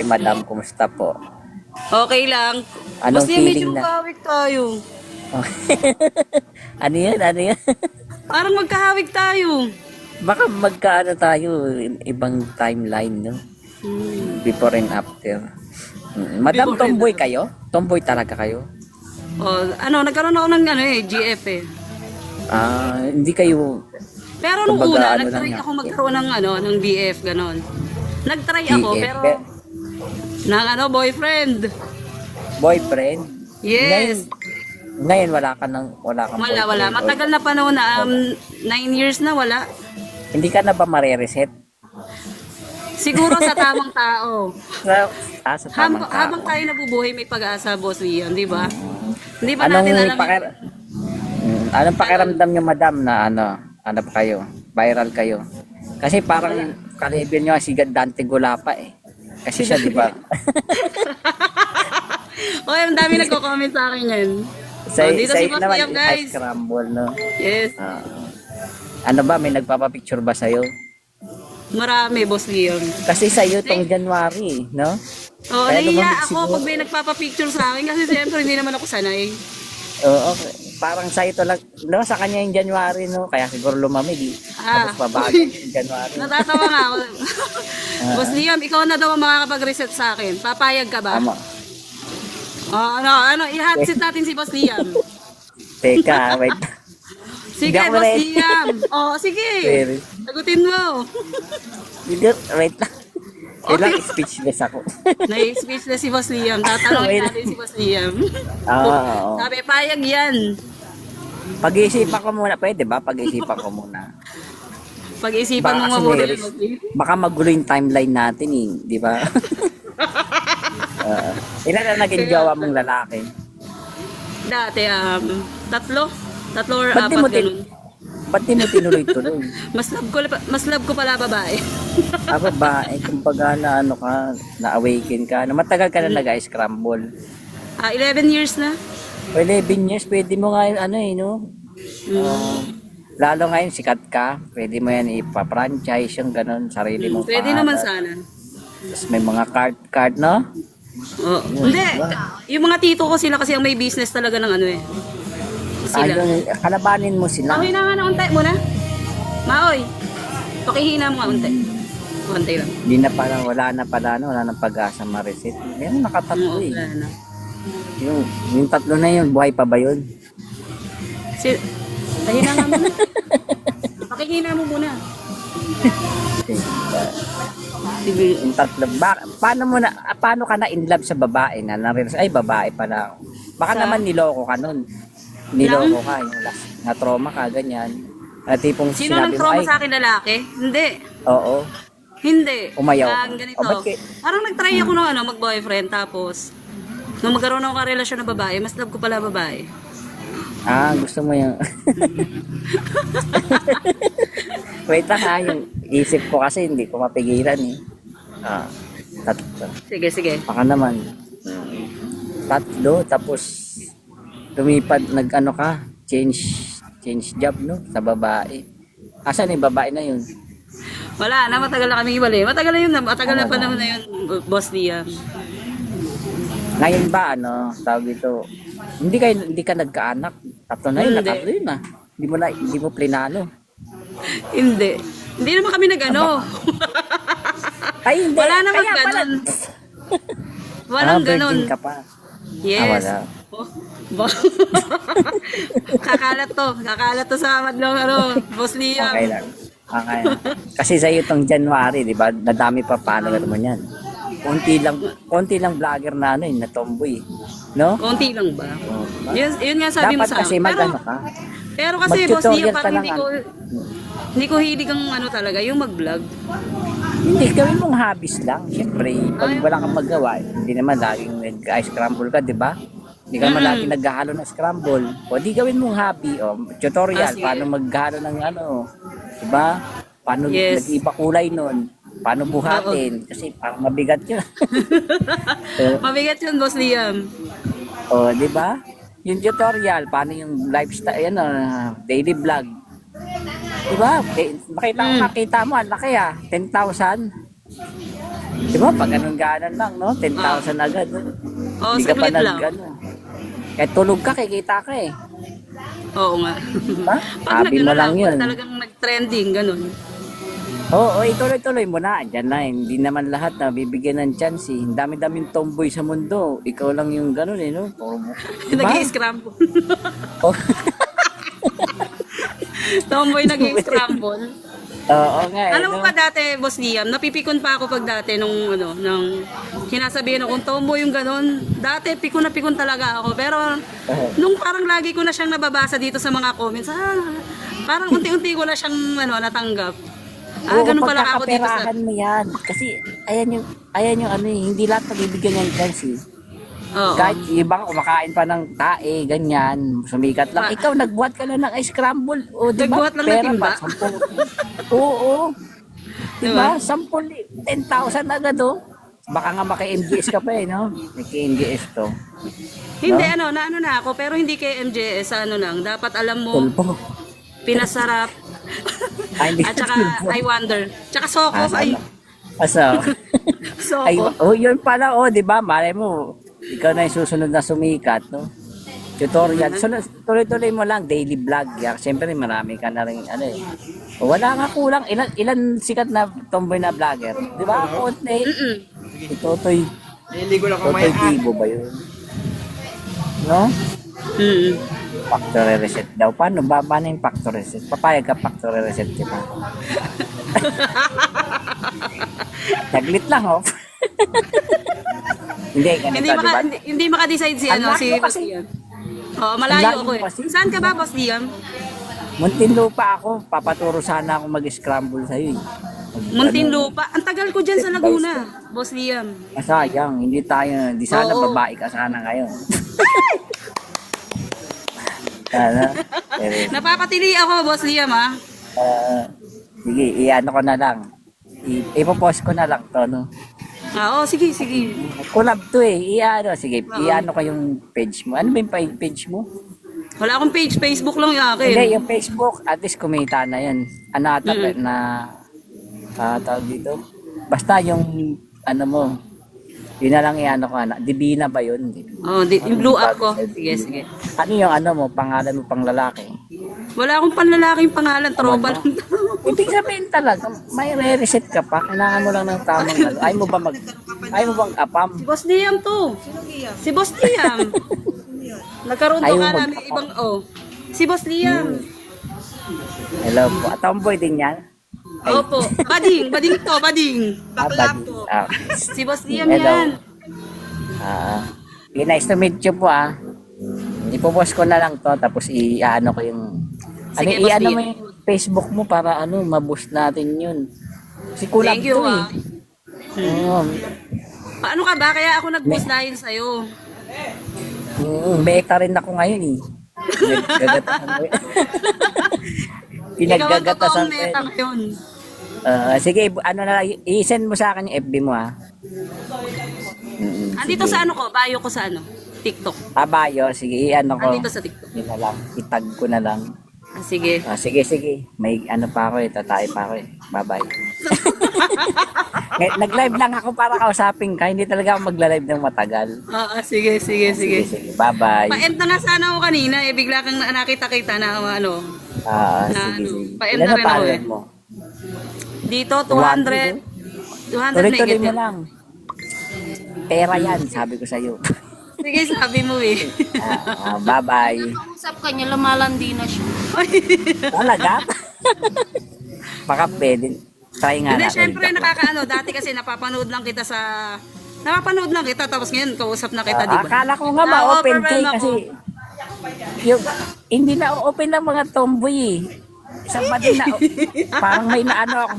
Madam, kumusta po? Okay lang. Anong Boss Liam, medyo feeling na? magkahawig tayo. Ano yan? Ano yan? Parang magkahawig tayo. Baka magkaano tayo, ibang timeline, no? Before and after. Madam, Before and tomboy kayo? Tomboy talaga kayo? Oh, nagkaroon ako ng GF eh. Hindi kayo Pero nung kumbaga, una, ano nag-try lang ako yan? magkaroon ng BF, ganon. Nag-try ako, BF, pero ng boyfriend. boyfriend? Yes. Ngayon wala kang Wala. boyfriend. Matagal na panahon na, 9 years na wala. Hindi ka na ba marireset? Siguro sa tamang tao. Sa tamang Habang tao. tayo nabubuhay, may pag-asa, Boss Liam, di ba? Hindi ba Anong natin alam? anong pakiramdam niyo, madam, na ano pa kayo? Viral kayo? Kasi parang kalibin niyo si Dante Gulapa eh. Kasi siya, di ba? Okay, ang dami nagko-comment sa akin yan. Dito si Boss naman, Liam, guys. ice crumble, no? Yes. Ano ba, may nagpapapicture ba sa'yo? Marami, Boss Liam. Kasi sa'yo tong January, no? Oo, Kaya nahiya lumabas ako siguro. pag may nagpapapicture sa akin kasi siyempre hindi naman ako sanay. Oo, parang sa'yo to lang, no? Sa kanya yung January, no? Kaya siguro lumamig, eh. Tapos babago yung January. Natatawa nga ako. Boss Liam, ikaw na daw ang makakapag-reset sa akin. Papayag ka ba? Tama. I-hot seat natin si Boss Liam. Teka, wait. Sige, Hindi ako Boss ready. Liam. Sige. Sorry. Sagutin mo. Wait lang. Wait lang, speechless ako. Nai-speechless si Boss Liam. Tatanungin Wait. natin si Boss Liam. Oo. Sabi, payag yan. Pag-iisipan ko muna, pwede ba? Pag-iisipan ko muna. Pag-isipan mo Baka kasi mabuti. meron- Boss Liam. Baka magulo yung timeline natin, eh. Di ba? Ilan na naging jowa mong lalaki? Dati, tatlo or Ba't di apat mo ganun. Ba't di mo tinuloy-tuloy? Mas love ko pala babae. Ba, kumbaga na ano ka, na-awaken ka. Na matagal ka na nag-ice scramble. 11 years na. 11 years, pwede mo nga yun, ano eh, no? Lalo ngayon, sikat ka. Pwede mo yan ipa-franchise yung ganun, sarili mong Pwede pangalan. naman sana. Tapos may mga card, no? Oh. Hindi, yung mga tito ko sila kasi ang may business talaga ng ano eh. Sila. Ayun, kalabanin mo sila. Pakihina nga ng unti muna. Maoy, pakihina mo nga unti. Unti lang. Hindi na pala, wala na pala, no? Wala nang pag-asa ma-reset. Yan, nakatatlo Oo, eh. wala na. Yung tatlo na yun, buhay pa ba yun? Pakihina nga muna. Pakihina mo muna. Sige, yung tatlo. Paano ka na in love sa babae na ay babae pala. Baka naman niloko ka nun. Niloko ka, yung last, na-trauma ka, ganyan. Na tipong Sino sinabi mo, nag-trauma ay, sa akin lalaki? Hindi. oo, Hindi. Umayaw ka. Ganito. O, ba't Parang nag-try ako ng mag-boyfriend tapos nung magkaroon ako ng relasyon na babae, mas love ko pala babae. gusto mo yung... Wait lang ha, yung isip ko kasi hindi ko mapigilan eh. Tatlo. Sige. Baka naman. Tatlo, tapos lumipad, nag-ano ka, change job, no? Sa babae. Asan yung babae na yun? Wala na, matagal na kami ibali. Matagal na panahon na yun, Boss Liam. Ngayon ba, tawag ito, hindi ka nagkaanak. Tatlo na yun, Hindi. natatlo yun ah. Hindi mo plinano. Hindi. Hindi naman kami nag-ano. Ay, hindi. Wala naman Kaya pala. ganun. Walang ganun. Virgin ka pa. Yes. Wala. Oh, Kakalat to sa madlong Boss Liam. Okay lang. Okay. Kasi sa'yo itong January, di ba? Nadami pa paano mo yan. Konti lang vlogger na na tomboy. No? Konti lang ba? Oh, diba? Yun nga sabi mo Dapat sa kasi akin. mag-ano ka. Pero kasi Boss Mag-tutorial Liam, ka parang lang, hindi ko hilig ang talaga, yung mag-vlog. Hindi, gawin mong hobbies lang. Siyempre, pag wala kang magawa, hindi naman laging nag-ice scramble ka, di ba? Hindi ka naman laging naghahalo ng scramble. O di gawin mong hobby. O, tutorial, Sige. paano maghalo ng di ba? Paano Yes. nag-iba kulay nun. Paano buhatin. Kasi parang mabigat yun. Mabigat yun, Boss Liam. Di ba? Yung tutorial, paano yung lifestyle, daily vlog. Di ba? Makita mo, ang laki 10,000. Di ba, pag ganun ganan lang, no? 10,000 agad. No? Oo, Hindi ka pa saglit lang. nag, ano. Kahit tulog ka, kikita ka eh. Oo nga. Diba? Pag Sabi mo lang yun. pag talagang nag-trending, ganun. Oo, ituloy-tuloy mo na. Diyan na, hindi naman lahat na bibigyan ng chance eh. Ang dami-daming tomboy sa mundo. Ikaw lang yung ganun eh, no? Puro mo. Diba? Nag-i-scramble. Oh. Tomboy nag-i-scramble. Oo nga eh. Alam mo no? ba dati, Boss Liam, napipikon pa ako pag dati nung sinasabihin akong tomboy yung ganun. Dati pikon na pikon talaga ako. Pero nung parang lagi ko na siyang nababasa dito sa mga comments, parang unti-unti ko na siyang natanggap. Ganun pala ako dito sa... pagkakaperahan mo yan. Kasi, ayan yung ano eh, hindi lahat nabibigyan ng chance eh. Oo. Kahit ibang kumakain pa ng tae, ganyan, sumikat lang. Ikaw, nagbuhat ka lang ng ice scramble. O, di ba? Nagbuhat lang ng Pera timba? ba? 10. Oo. Di ba? 10,000 agad oh. Baka nga maki-MGS ka pa eh, no? Maki-MGS to. Hindi, naano na ako, pero hindi kay MJS, lang. Dapat alam mo, Tulpo. pinasarap. Ay, hindi At saka, tulpo. I wonder. Tsaka soko, ay. Asa? Soko. Ay, yun pala, di ba? Malay mo, ikaw na yung susunod na sumikat, no? Tutorial. Tuloy-tuloy mo lang, daily vlog. Siyempre, marami ka na rin, wala nga kulang. Ilan sikat na tomboy na vlogger? Di ba? Konti. Itotoy. Niligo lang Totoy Tibo ba yun? No? Factory reset daw. Paano yung factory reset? Papayag ka factory reset, di ba? Saglit lang, oh. Hindi, ganito, Hindi di ba? hindi maka-decide si Ang si layo Boss kasi. Liam. Oo, malayo Ang layo ako eh. kasi. Saan ka ba, Boss Liam? Muntinlupa ako. Papaturo sana ako mag-scramble sa'yo eh. Muntinlupa. Ang tagal ko dyan sa Laguna, Boss Liam. Masayang, hindi tayo, di sana Oo. babae ka sana ngayon. Sana. Pero, Napapatili ako, Boss Liam, ha? sige, iano ko na lang. Ipopost ko na lang to, no? Oo, sige, sige. Collab to eh. Sige, iano ko yung page mo. Ano ba yung page mo? Wala akong page, Facebook lang yung akin. Hindi, yung Facebook, at least kumita na yan. Ano ata tawag dito? Basta yung, mo, yun na lang iano ko, Divina ba yun? Oh, yung blue up ko. Sige, sige. Ano yung mo, pangalan mo pang lalaki? Wala akong panlalaking pangalan, tropa lang. Ibig sabihin talaga, may re-reset ka pa. Kailangan mo lang ng tamang Ayaw mo bang apam? Si Boss Liam to. Si Boss Liam. Nagkaroon Ayaw to ka mag- namin ibang, Si Boss Liam. Hello po. Tomboy din yan? Opo. Bading to, bading. Buddy. Si Boss Liam Hello. yan. Nice to meet you po Ipopost ko na lang to, tapos i-ano ko yung... Sige, Boss i-ano Liam. mo yung Facebook mo para ma-boost natin yun. Si Kulab Thank you, to eh. Oo. Paano ka ba? Kaya ako nag-post dahil sa'yo. Beta rin ako ngayon eh. Pinaggagatasan ko. Ikaw ang Pinaggagatasan totoong ko. meta ngayon. Sige, i-send mo sa akin yung FB mo Andito sa ko, bio ko sa TikTok. Abayo, sige, i-ano ko. Andito sa TikTok. Yun na lang, itag ko na lang. Sige. Sige. May pa ako tatay pa ako Bye-bye. Nag-live lang ako para kausapin ka. Hindi talaga ako magla-live ng matagal. Sige. Sige. Bye-bye. Pa-end na nga sana ako kanina bigla kang nakita-kita na Sige. Pa-end Ilan na na rin ako follower mo? Dito 200. 200 Tuloy-tuloy mo negative. lang. Pera yan, sabi ko sa'yo. Sige, sabi mo eh. Bye-bye. Usap ka niya, lumalandi na siya. Talaga? Baka pwede. Try nga Hindi, natin. syempre dati kasi napapanood lang kita tapos ngayon kausap na kita, di ba? Akala ko nga ma-open kay overwhelm ako. kasi yung, hindi na open ng mga tomboy eh. Isang bading na, parang may naano ako.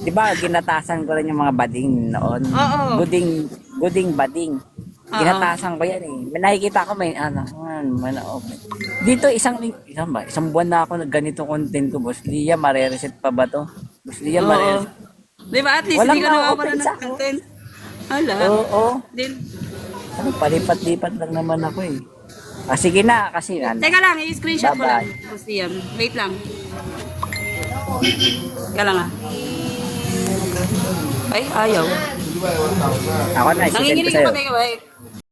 Di ba, ginatasan ko rin yung mga bading noon. Oo. Guding bading. Ginatasan ko yan eh. May nakikita ko may na-open. Dito isang buwan na ako ganito content ko, Boss Lia, mare-reset pa ba to? Boss Lia, mare-reset. Di ba? At least Walang hindi ka nawawala na-open ng sa akin. content. Hala. Oo. Din. Palipat-lipat lang naman ako eh. Sige na, kasi Teka lang, i-screenshot ko lang. Bye-bye. Museum. Wait lang. Teka lang Ay, ayaw. Ako na, isisend ko Nanginginig sa'yo. ako, teka, bye.